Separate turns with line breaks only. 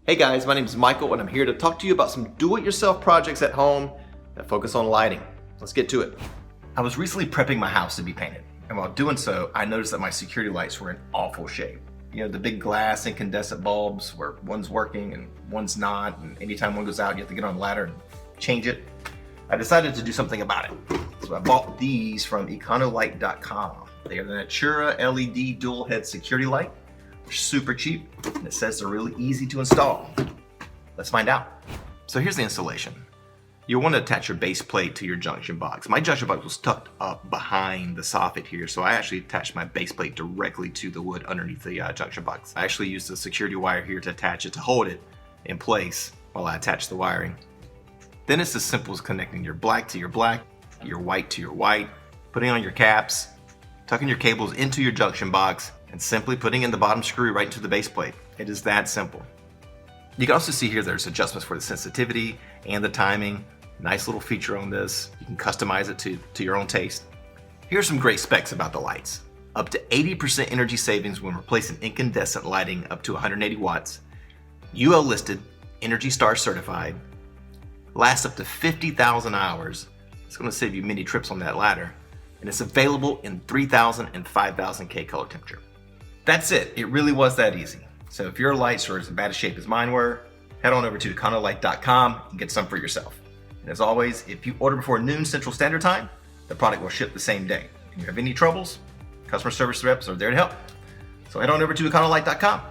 Hey guys, my name is Michael and I'm here to talk to you about some do-it-yourself projects at home that focus on lighting. Let's get to it. I was recently prepping my house to be painted, and while doing so, I noticed that my security lights were in awful shape. You know, the big glass incandescent bulbs where one's working and one's not, and anytime one goes out, you have to get on a ladder and change it. I decided to do something about it. So I bought these from e-conolight.com. They are the NaturaLED dual head security light. They're super cheap, and it says they're really easy to install. Let's find out. So here's the installation. You'll want to attach your base plate to your junction box. My junction box was tucked up behind the soffit here, so I actually attached my base plate directly to the wood underneath the junction box. I actually used the security wire here to attach it to hold it in place while I attach the wiring. Then it's as simple as connecting your black to your black, your white to your white, putting on your caps, tucking your cables into your junction box, and simply putting in the bottom screw right into the base plate. It is that simple. You can also see here there's adjustments for the sensitivity and the timing. Nice little feature on this. You can customize it to your own taste. Here's some great specs about the lights. Up to 80% energy savings when replacing incandescent lighting up to 180 watts. UL listed, Energy Star certified. Lasts up to 50,000 hours. It's going to save you many trips on that ladder. And it's available in 3000 and 5000K color temperature. That's it. It really was that easy. So if your lights are as bad a shape as mine were, head on over to e-conolight.com and get some for yourself. And as always, if you order before noon Central Standard Time, the product will ship the same day. If you have any troubles, customer service reps are there to help. So head on over to e-conolight.com.